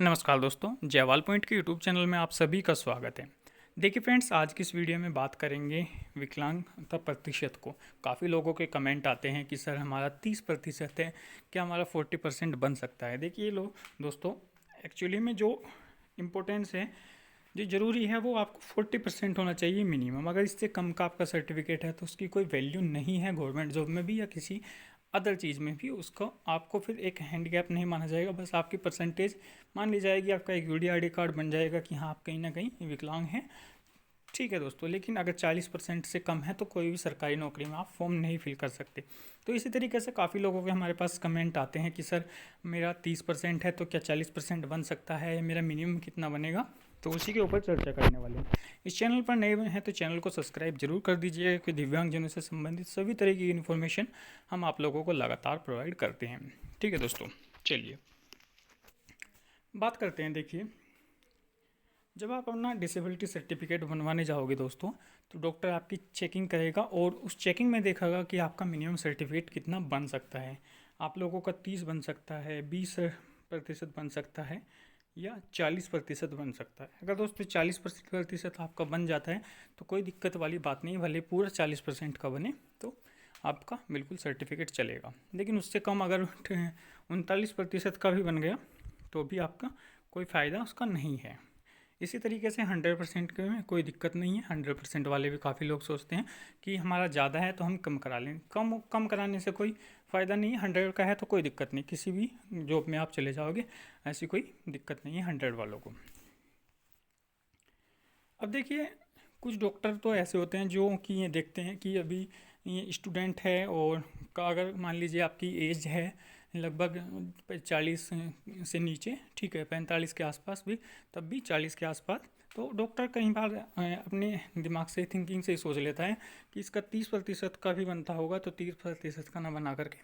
नमस्कार दोस्तों, जयवाल पॉइंट के यूट्यूब चैनल में आप सभी का स्वागत है। देखिए फ्रेंड्स, आज की इस वीडियो में बात करेंगे विकलांगता प्रतिशत को। काफ़ी लोगों के कमेंट आते हैं कि सर हमारा 30% है, क्या हमारा 40% बन सकता है। देखिए दोस्तों, एक्चुअली में जो इम्पोर्टेंस है, जो ज़रूरी है वो आपको 40% होना चाहिए मिनिमम। अगर इससे कम का आपका सर्टिफिकेट है तो उसकी कोई वैल्यू नहीं है गवर्नमेंट जॉब में भी या किसी अदर चीज़ में भी। उसको आपको फिर एक हैंडीकैप नहीं माना जाएगा, बस आपकी परसेंटेज मान ली जाएगी। आपका एक यूडीआईडी कार्ड बन जाएगा कि हाँ आप कहीं ना कहीं विकलांग हैं। ठीक है दोस्तों, लेकिन अगर 40% से कम है तो कोई भी सरकारी नौकरी में आप फॉर्म नहीं फिल कर सकते। तो इसी तरीके से काफ़ी लोगों के हमारे पास कमेंट आते हैं कि सर मेरा 30% है तो क्या 40% बन सकता है, या मेरा मिनिमम कितना बनेगा। तो उसी के ऊपर चर्चा करने वाले हैं। इस चैनल पर नए हैं तो चैनल को सब्सक्राइब जरूर कर दीजिएगा, कि दिव्यांगजनों से संबंधित सभी तरह की इन्फॉर्मेशन हम आप लोगों को लगातार प्रोवाइड करते हैं। ठीक है दोस्तों, चलिए बात करते हैं। देखिए, जब आप अपना डिसेबिलिटी सर्टिफिकेट बनवाने जाओगे दोस्तों, तो डॉक्टर आपकी चेकिंग करेगा और उस चेकिंग में देखेगा कि आपका मिनिमम सर्टिफिकेट कितना बन सकता है। आप लोगों का 30 बन सकता है, 20% बन सकता है, या 40% बन सकता है। अगर दोस्तों 40% आपका बन जाता है तो कोई दिक्कत वाली बात नहीं, भले पूरा 40% का बने तो आपका बिल्कुल सर्टिफिकेट चलेगा। लेकिन उससे कम अगर 39% का भी बन गया तो भी आपका कोई फ़ायदा उसका नहीं है। इसी तरीके से 100% के में कोई दिक्कत नहीं है। 100% वाले भी काफ़ी लोग सोचते हैं कि हमारा ज़्यादा है तो हम कम करा लें। कम कराने से कोई फ़ायदा नहीं है। 100 का है तो कोई दिक्कत नहीं, किसी भी जॉब में आप चले जाओगे, ऐसी कोई दिक्कत नहीं है 100 वालों को। अब देखिए, कुछ डॉक्टर तो ऐसे होते हैं जो कि ये देखते हैं कि अभी ये स्टूडेंट है, और अगर मान लीजिए आपकी एज है लगभग 40 से नीचे, ठीक है 45 के आसपास भी, तब भी 40 के आसपास, तो डॉक्टर कई बार अपने दिमाग से थिंकिंग से ही सोच लेता है कि इसका 30% का भी बनता होगा, तो 30% का ना बना करके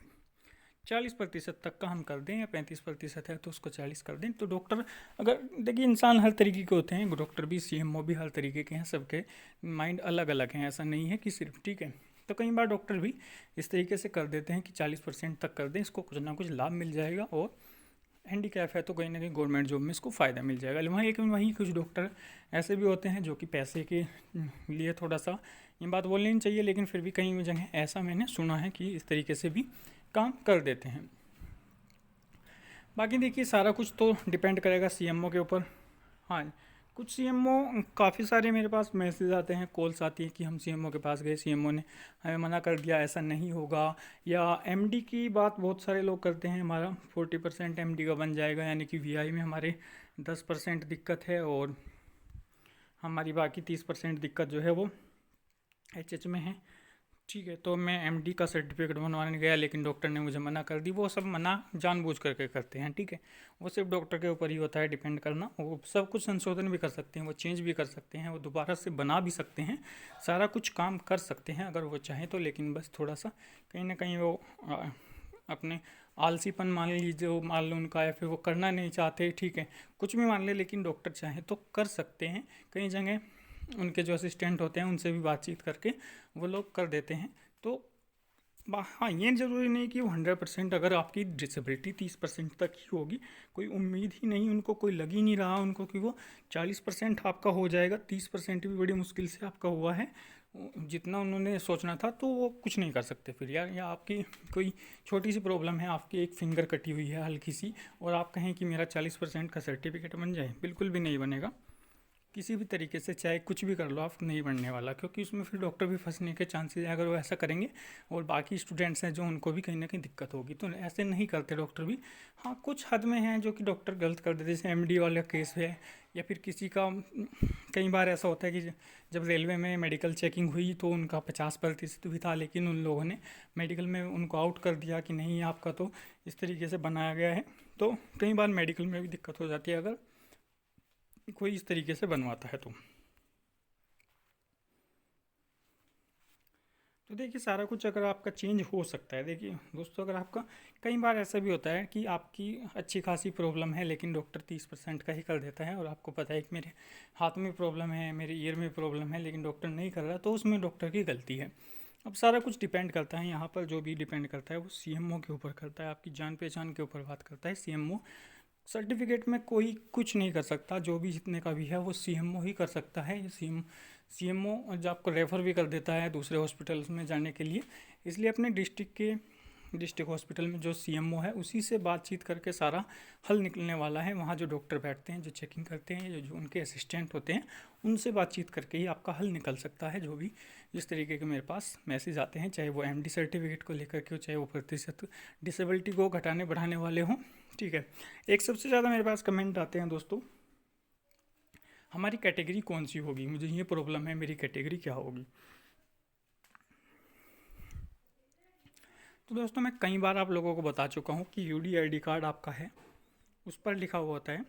40% तक का हम कर दें, या 35% है तो उसको 40 कर दें। तो डॉक्टर, अगर देखिए इंसान हर तरीके के होते हैं, डॉक्टर भी सीएमओ भी हर तरीके के हैं, सबके माइंड अलग अलग हैं, ऐसा नहीं है कि सिर्फ, ठीक है। तो कई बार डॉक्टर भी इस तरीके से कर देते हैं कि 40% तक कर दें, इसको कुछ ना कुछ लाभ मिल जाएगा, और हैंडीकैप है तो कहीं ना कहीं गवर्नमेंट जॉब में इसको फ़ायदा मिल जाएगा। लेकिन वहीं कुछ डॉक्टर ऐसे भी होते हैं जो कि पैसे के लिए थोड़ा सा, ये बात बोलनी नहीं चाहिए लेकिन फिर भी कई जगह ऐसा मैंने सुना है कि इस तरीके से भी काम कर देते हैं। बाकी देखिए, सारा कुछ तो डिपेंड करेगा सीएमओ के ऊपर। हाँ, कुछ सीएमओ, काफ़ी सारे मेरे पास मैसेज आते हैं, कॉल्स आती हैं कि हम सीएमओ के पास गए, सीएमओ ने हमें मना कर दिया, ऐसा नहीं होगा। या एमडी की बात बहुत सारे लोग करते हैं, हमारा 40% एमडी का बन जाएगा, यानी कि वीआई में हमारे 10% दिक्कत है, और हमारी बाकी 30% दिक्कत जो है वो एचएच में है। ठीक है, तो मैं एमडी का सर्टिफिकेट बनवाने गया, लेकिन डॉक्टर ने मुझे मना कर दी। वो सब मना जानबूझ करके करते हैं, ठीक है। वो सिर्फ डॉक्टर के ऊपर ही होता है डिपेंड करना। वो सब कुछ संशोधन भी कर सकते हैं, वो चेंज भी कर सकते हैं, वो दोबारा से बना भी सकते हैं, सारा कुछ काम कर सकते हैं अगर वो चाहें तो। लेकिन बस थोड़ा सा कहीं ना कहीं वो अपने आलसीपन मान लीजिए, वो मान लो उनका, या फिर वो करना नहीं चाहते, ठीक है, कुछ भी मान ले, लेकिन डॉक्टर चाहे तो कर सकते हैं। कई जगह उनके जो असिस्टेंट होते हैं उनसे भी बातचीत करके वो लोग कर देते हैं। तो हाँ, ये ज़रूरी नहीं कि वो 100%, अगर आपकी डिसेबिलिटी 30% तक ही होगी, कोई उम्मीद ही नहीं, उनको कोई लग ही नहीं रहा उनको कि वो 40% आपका हो जाएगा। 30% भी बड़ी मुश्किल से आपका हुआ है, जितना उन्होंने सोचना था, तो वो कुछ नहीं कर सकते फिर यार। या आपकी कोई छोटी सी प्रॉब्लम है, आपकी एक फिंगर कटी हुई है हल्की सी, और आप कहें कि मेरा 40% का सर्टिफिकेट बन जाए, बिल्कुल भी नहीं बनेगा। किसी भी तरीके से चाहे कुछ भी कर लो, आप नहीं बनने वाला, क्योंकि उसमें फिर डॉक्टर भी फंसने के चांसेस हैं अगर वो ऐसा करेंगे, और बाकी स्टूडेंट्स हैं जो उनको भी कहीं ना कहीं दिक्कत होगी। तो ऐसे नहीं करते डॉक्टर भी। हाँ, कुछ हद में हैं जो कि डॉक्टर गलत कर देते, जैसे एमडी वाला केस है, या फिर किसी का, कई बार ऐसा होता है कि जब रेलवे में मेडिकल चेकिंग हुई तो उनका 50% भी था, लेकिन उन लोगों ने मेडिकल में उनको आउट कर दिया कि नहीं आपका तो इस तरीके से बनाया गया है। तो कई बार मेडिकल में भी दिक्कत हो जाती है अगर कोई इस तरीके से बनवाता है तो देखिए, सारा कुछ अगर आपका चेंज हो सकता है। देखिए दोस्तों, अगर आपका, कई बार ऐसा भी होता है कि आपकी अच्छी खासी प्रॉब्लम है, लेकिन डॉक्टर 30% का ही कर देता है, और आपको पता है कि मेरे हाथ में प्रॉब्लम है, मेरे ईयर में प्रॉब्लम है, लेकिन डॉक्टर नहीं कर रहा, तो उसमें डॉक्टर की गलती है। अब सारा कुछ डिपेंड करता है यहाँ पर, जो भी डिपेंड करता है वो सीएमओ के ऊपर करता है, आपकी जान पहचान के ऊपर बात करता है सीएमओ। सर्टिफिकेट में कोई कुछ नहीं कर सकता, जो भी जितने का भी है वो सीएमओ ही कर सकता है। ये सीएमओ जो आपको रेफ़र भी कर देता है दूसरे हॉस्पिटल्स में जाने के लिए। इसलिए अपने डिस्ट्रिक्ट हॉस्पिटल में जो सीएमओ है उसी से बातचीत करके सारा हल निकलने वाला है। वहाँ जो डॉक्टर बैठते हैं, जो चेकिंग करते हैं, जो उनके असिस्टेंट होते हैं, उनसे बातचीत करके ही आपका हल निकल सकता है। जो भी जिस तरीके के मेरे पास मैसेज आते हैं, चाहे वो एमडी सर्टिफिकेट को लेकर के हो, चाहे वो प्रतिशत डिसेबिलिटी को घटाने बढ़ाने वाले हों, ठीक है। एक सबसे ज़्यादा मेरे पास कमेंट आते हैं दोस्तों, हमारी कैटेगरी कौन सी होगी, मुझे ये प्रॉब्लम है, मेरी कैटेगरी क्या होगी। तो दोस्तों मैं कई बार आप लोगों को बता चुका हूँ कि यूडी आईडी कार्ड आपका है, उस पर लिखा हुआ होता है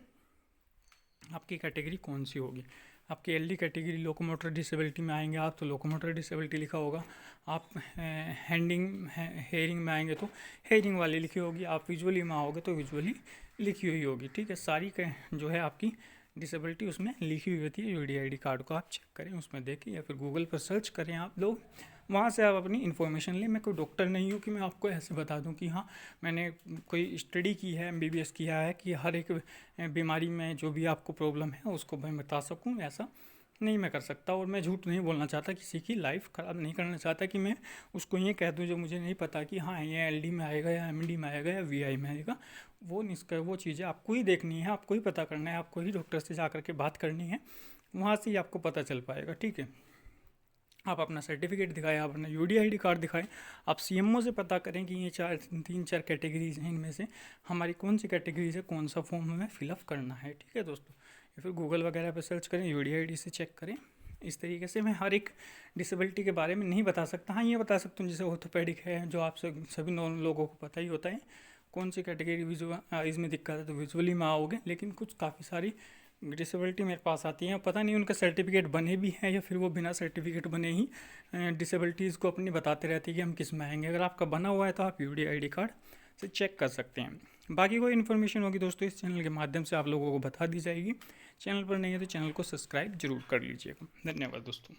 आपकी कैटेगरी कौन सी होगी। आपकी एलडी कैटेगरी लोकोमोटर डिसेबिलिटी में आएंगे आप तो लोकोमोटर डिसेबिलिटी लिखा होगा। आप हेयरिंग में आएंगे तो हेयरिंग वाली लिखी होगी। आप विजुअली में आओगे तो विजुअली लिखी हुई होगी, ठीक है। सारी जो है आपकी डिसेबिलिटी उसमें लिखी हुई होती है। यूडी आईडी कार्ड को आप चेक करें, उसमें देखें, या फिर गूगल पर सर्च करें आप लोग, वहाँ से आप अपनी इन्फॉर्मेशन लें। मैं कोई डॉक्टर नहीं हूँ कि मैं आपको ऐसे बता दूँ कि हाँ मैंने कोई स्टडी की है, एमबीबीएस किया है कि हर एक बीमारी में जो भी आपको प्रॉब्लम है उसको मैं बता सकूँ, ऐसा नहीं मैं कर सकता। और मैं झूठ नहीं बोलना चाहता, किसी की लाइफ ख़राब नहीं करना चाहता कि मैं उसको ये कह दूँ जो मुझे नहीं पता कि हाँ ये एलडी में आएगा या एमडी में आएगा या वीआई में आएगा। वो चीज़ें आपको ही देखनी है, आपको ही पता करना है, आपको ही डॉक्टर से जा करके बात करनी है, वहाँ से ही आपको पता चल पाएगा, ठीक है। आप अपना सर्टिफिकेट दिखाएं, आप अपना यूडी आईडी कार्ड दिखाएं, आप सीएमओ से पता करें कि ये 3-4 कैटेगरीज हैं, इनमें से हमारी कौन सी कैटेगरीज है, कौन सा फॉर्म हमें फिलअप करना है, ठीक है दोस्तों। या फिर गूगल वगैरह पर सर्च करें, यूडी आईडी से चेक करें। इस तरीके से मैं हर एक डिसेबिलिटी के बारे में नहीं बता सकता। हाँ ये बता सकता हूँ जैसे ऑर्थोपेडिक है, जो आप सभी लोगों को पता ही होता है कौन सी कैटेगरी विजुअलाइज में दिक्कत है तो विजुअली में आओगे। लेकिन कुछ काफ़ी सारी डिसेबिलिटी मेरे पास आती हैं, पता नहीं उनका सर्टिफिकेट बने भी हैं या फिर वो बिना सर्टिफिकेट बने ही डिसेबिलिटीज़ को अपनी बताते रहते हैं कि हम किस में आएंगे। अगर आपका बना हुआ है तो आप यूडी आईडी कार्ड से चेक कर सकते हैं। बाकी कोई इन्फॉर्मेशन होगी दोस्तों इस चैनल के माध्यम से आप लोगों को बता दी जाएगी। चैनल पर नहीं है तो चैनल को सब्सक्राइब जरूर कर लीजिएगा। धन्यवाद दोस्तों।